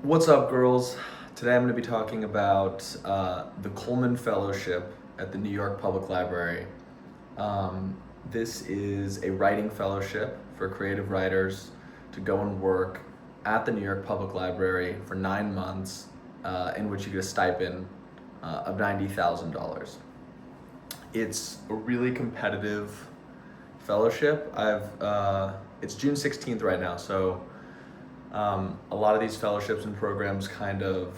What's up, girls? Today I'm going to be talking about the Cullman Fellowship at the New York Public Library. This is a writing fellowship for creative writers to go and work at the New York Public Library for 9 months, in which you get a stipend of $90,000. It's a really competitive fellowship. It's June 16th right now, so a lot of these fellowships and programs kind of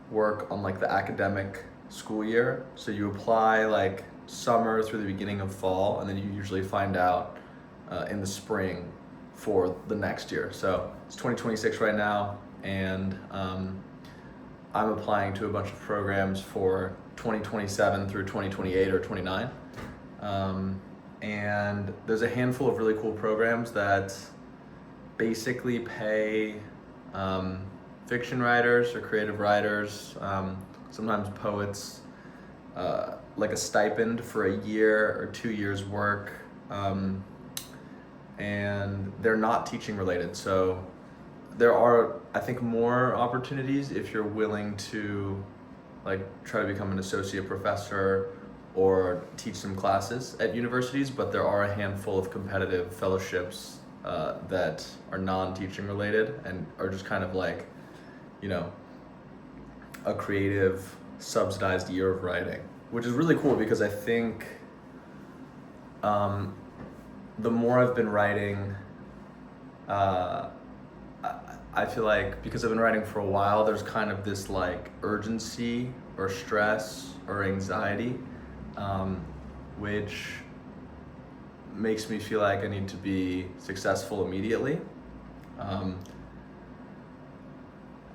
work on like the academic school year. So you apply like summer through the beginning of fall, and then you usually find out in the spring for the next year. So it's 2026 right now, and I'm applying to a bunch of programs for 2027 through 2028 or 29. And there's a handful of really cool programs that basically pay fiction writers or creative writers, sometimes poets, like a stipend for a year or 2 years work, and they're not teaching related. So there are, I think, more opportunities if you're willing to like try to become an associate professor or teach some classes at universities, but there are a handful of competitive fellowships that are non-teaching related and are just kind of like, a creative subsidized year of writing, which is really cool because I think the more I've been writing, I feel like because I've been writing for a while, there's kind of this like urgency or stress or anxiety, which makes me feel like I need to be successful immediately.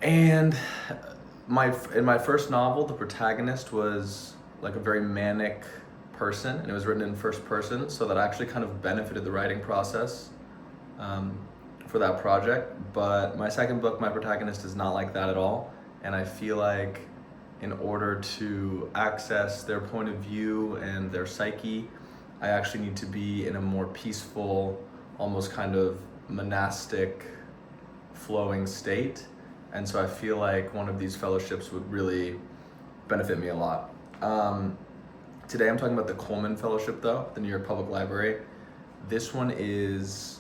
And in my first novel, the protagonist was like a very manic person, and it was written in first person, so that actually kind of benefited the writing process for that project. But my second book, my protagonist is not like that at all, and I feel like in order to access their point of view and their psyche, I actually need to be in a more peaceful, almost kind of monastic, flowing state. And so I feel like one of these fellowships would really benefit me a lot. Today I'm talking about the Cullman Fellowship though, at the New York Public Library. This one is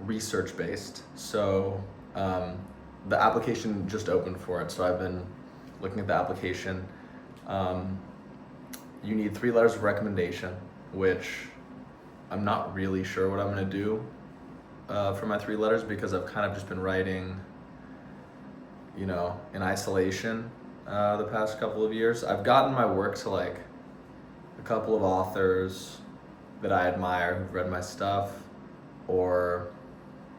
research-based. So the application just opened for it, so I've been looking at the application. You need 3 letters of recommendation, which I'm not really sure what I'm gonna do for my 3 letters, because I've kind of just been writing, in isolation the past couple of years. I've gotten my work to like a couple of authors that I admire who've read my stuff, or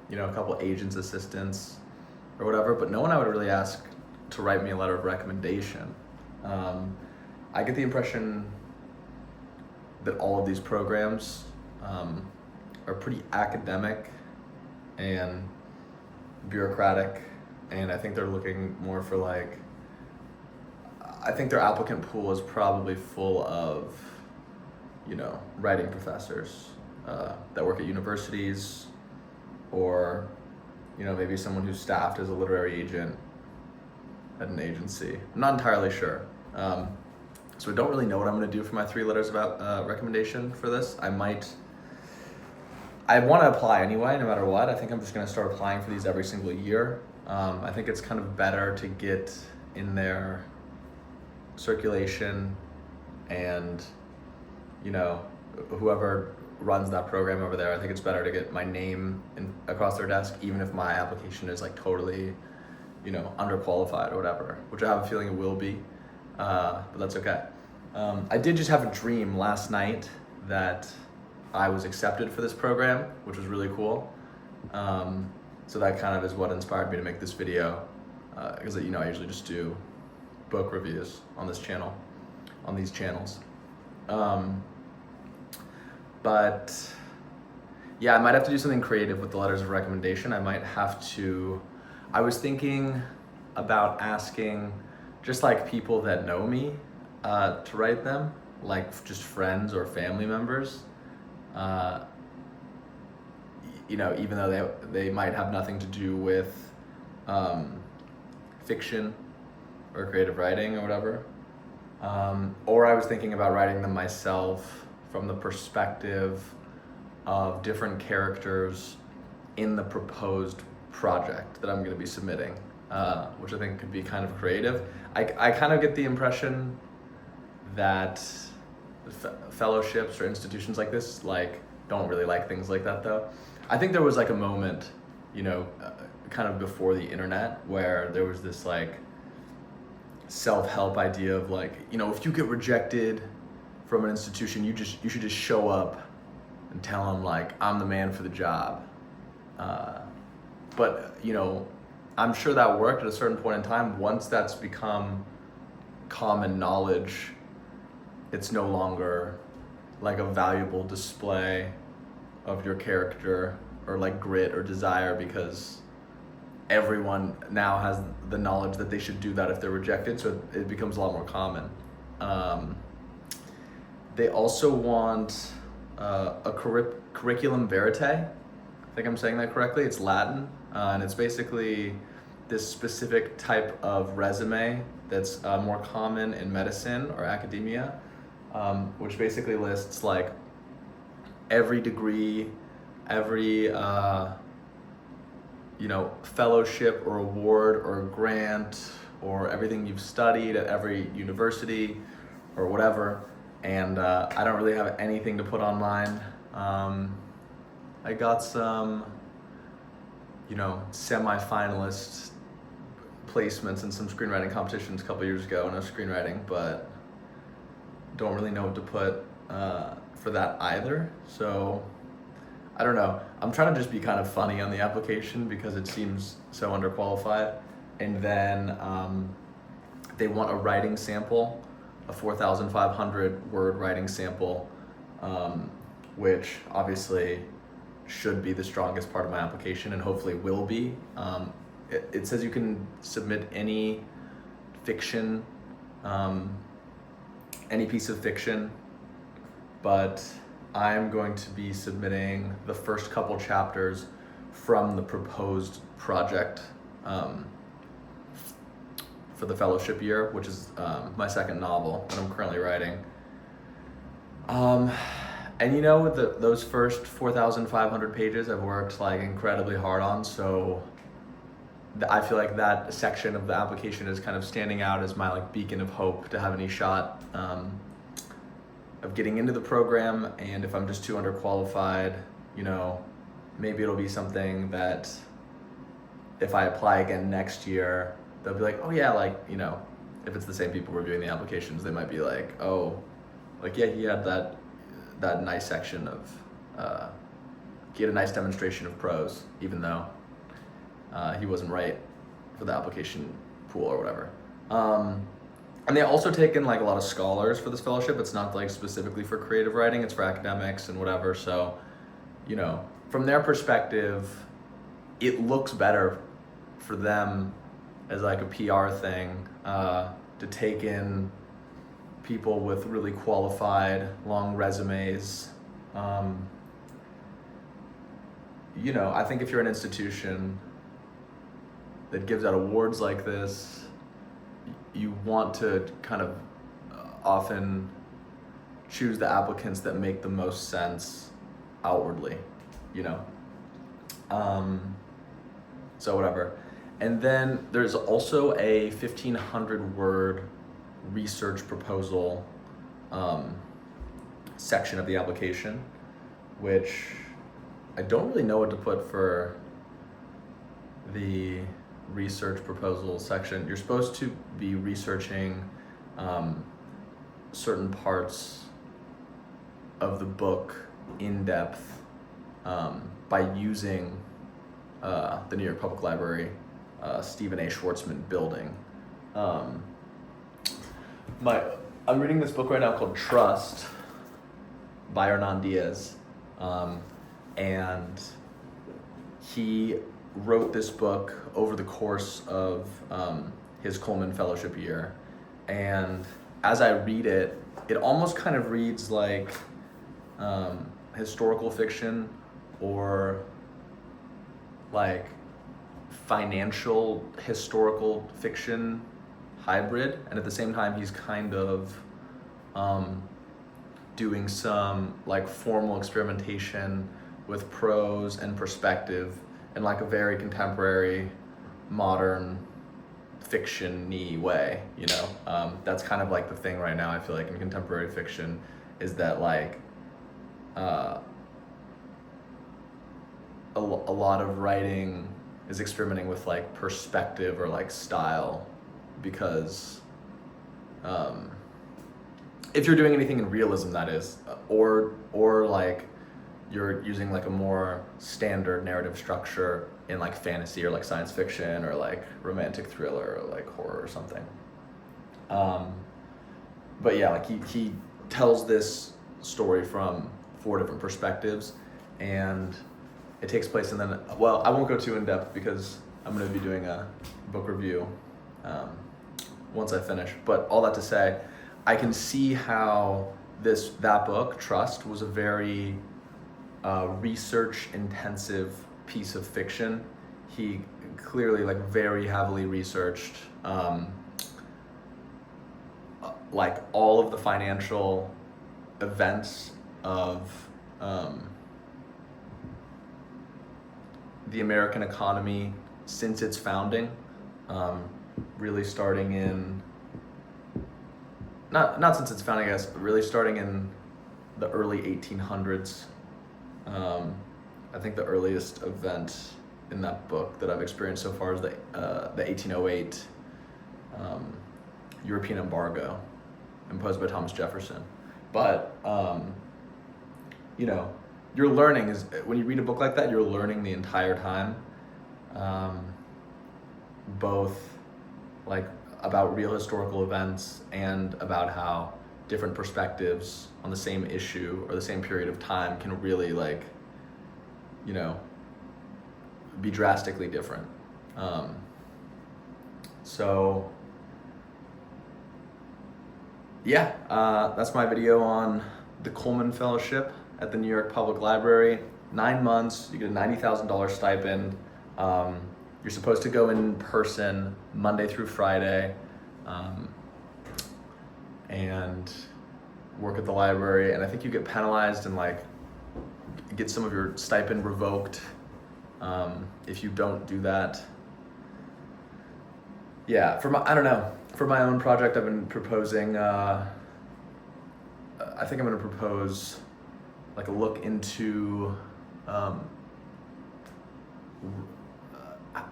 a couple agents' assistants or whatever, but no one I would really ask to write me a letter of recommendation. I get the impression that all of these programs are pretty academic and bureaucratic, and I think they're looking more for like, I think their applicant pool is probably full of, writing professors that work at universities, or, maybe someone who's staffed as a literary agent at an agency. I'm not entirely sure. So I don't really know what I'm gonna do for my 3 letters of recommendation for this. I want to apply anyway, no matter what. I think I'm just gonna start applying for these every single year. I think it's kind of better to get in their circulation, and whoever runs that program over there, I think it's better to get my name across their desk, even if my application is like totally underqualified or whatever, which I have a feeling it will be, but that's okay. I did just have a dream last night that I was accepted for this program, which was really cool. So that kind of is what inspired me to make this video, because I usually just do book reviews on this channel, on these channels. But yeah, I might have to do something creative with the letters of recommendation. I was thinking about asking just like people that know me to write them, like just friends or family members. even though they might have nothing to do with fiction or creative writing or whatever. Or I was thinking about writing them myself from the perspective of different characters in the proposed project that I'm going to be submitting, which I think could be kind of creative. I kind of get the impression that fellowships or institutions like this don't really like things like that, though. I think there was a moment, kind of before the internet, where there was this self-help idea of if you get rejected from an institution, you should just show up and tell them I'm the man for the job. But I'm sure that worked at a certain point in time. Once that's become common knowledge, it's no longer a valuable display of your character or grit or desire, because everyone now has the knowledge that they should do that if they're rejected, so it becomes a lot more common. They also want a curriculum vitae. I think I'm saying that correctly. It's Latin, and it's basically this specific type of resume that's more common in medicine or academia, which basically lists every degree, every fellowship or award or grant or everything you've studied at every university or whatever. And I don't really have anything to put online. I got some, semi-finalist placements in some screenwriting competitions a couple years ago, no screenwriting, but don't really know what to put for that either. So I don't know. I'm trying to just be kind of funny on the application because it seems so underqualified. And then they want a writing sample, a 4,500 word writing sample, which obviously should be the strongest part of my application and hopefully will be. It says you can submit any fiction, any piece of fiction, but I'm going to be submitting the first couple chapters from the proposed project for the fellowship year, which is my second novel that I'm currently writing. And those first 4,500 pages I've worked incredibly hard on, so I feel like that section of the application is kind of standing out as my beacon of hope to have any shot of getting into the program. And if I'm just too underqualified, maybe it'll be something that if I apply again next year, they'll be like, oh yeah, if it's the same people reviewing the applications, they might be like, oh, yeah, he had that nice section of, he had a nice demonstration of prose, even though he wasn't right for the application pool or whatever. And they also take in a lot of scholars for this fellowship. It's not specifically for creative writing, it's for academics and whatever. So, from their perspective, it looks better for them as a PR thing to take in people with really qualified, long resumes. I think if you're an institution that gives out awards like this, you want to kind of often choose the applicants that make the most sense outwardly, so whatever. And then there's also a 1,500 word research proposal section of the application, which I don't really know what to put for the research proposal section. You're supposed to be researching certain parts of the book in depth by using the New York Public Library Stephen A. Schwartzman building. I'm reading this book right now called Trust by Hernan Diaz, and he wrote this book over the course of his Cullman fellowship year. And as I read it, it almost kind of reads like historical fiction or like financial historical fiction hybrid, and at the same time he's kind of doing some like formal experimentation with prose and perspective in like a very contemporary, modern fiction-y way, you know. That's kind of like the thing right now, I feel like, in contemporary fiction, is that like a lot of writing is experimenting with like perspective or like style, because if you're doing anything in realism, that is, or like you're using like a more standard narrative structure in like fantasy or like science fiction or like romantic thriller or like horror or something. But yeah, like he tells this story from 4 different perspectives, and it takes place in then, well, I won't go too in depth because I'm going to be doing a book review once I finish. But all that to say, I can see how that book, Trust, was a very research intensive piece of fiction. He clearly like very heavily researched like all of the financial events of the American economy since its founding, really starting in, not since its founding, I guess, but really starting in the early 1800s. I think the earliest event in that book that I've experienced so far is the 1808 European embargo imposed by Thomas Jefferson. But you know, you're learning, is when you read a book like that, you're learning the entire time, both like about real historical events and about how different perspectives on the same issue or the same period of time can really like, you know, be drastically different. So yeah, that's my video on the Cullman Fellowship at the New York Public Library. 9 months, you get a $90,000 stipend. You're supposed to go in person Monday through Friday, and work at the library. And I think you get penalized and like get some of your stipend revoked if you don't do that. Yeah, for my own project, I've been proposing, I think I'm gonna propose like a look into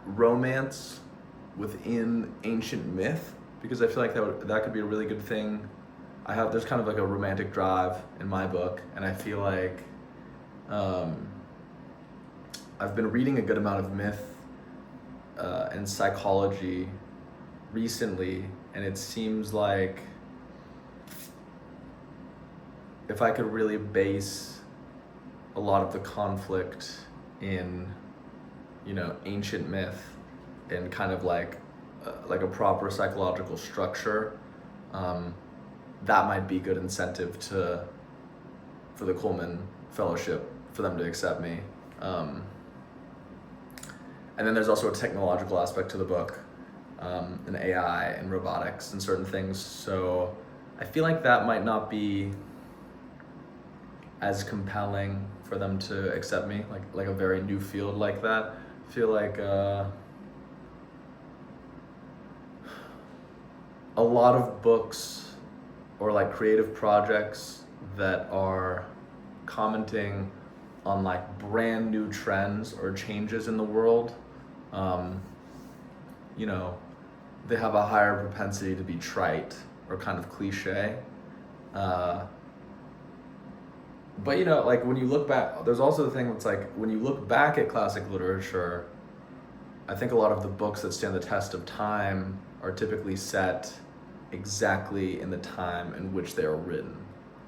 romance within ancient myth, because I feel like that could be a really good thing. There's kind of like a romantic drive in my book, and I feel like I've been reading a good amount of myth and psychology recently, and it seems like if I could really base a lot of the conflict in, you know, ancient myth and kind of like a proper psychological structure, that might be good incentive for the Cullman Fellowship, for them to accept me. And then there's also a technological aspect to the book, and AI and robotics and certain things. So I feel like that might not be as compelling for them to accept me, like a very new field like that. I feel like a lot of books or like creative projects that are commenting on like brand new trends or changes in the world, you know, they have a higher propensity to be trite or kind of cliche. But you know, like when you look back, there's also the thing that's like, when you look back at classic literature, I think a lot of the books that stand the test of time are typically set exactly in the time in which they are written.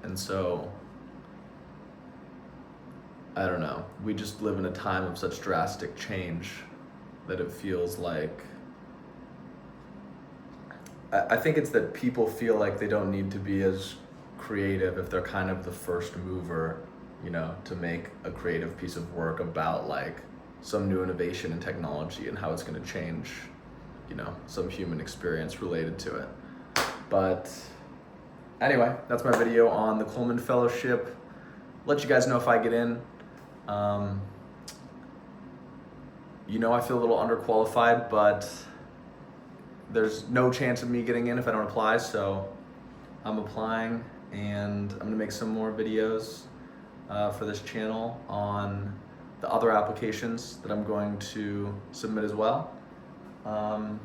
And so, I don't know, we just live in a time of such drastic change that it feels like, I think it's that people feel like they don't need to be as creative if they're kind of the first mover, you know, to make a creative piece of work about like some new innovation in technology and how it's going to change, you know, some human experience related to it. But anyway, that's my video on the Cullman Fellowship. Let you guys know if I get in. You know, I feel a little underqualified, but there's no chance of me getting in if I don't apply, so I'm applying, and I'm gonna make some more videos for this channel on the other applications that I'm going to submit as well. And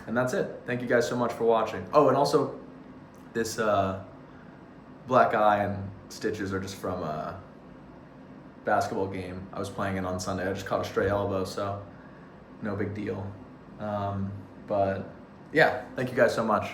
that's it. Thank you guys so much for watching. Oh, and also this black eye and stitches are just from a basketball game I was playing in on Sunday. I just caught a stray elbow, so no big deal. But yeah, thank you guys so much.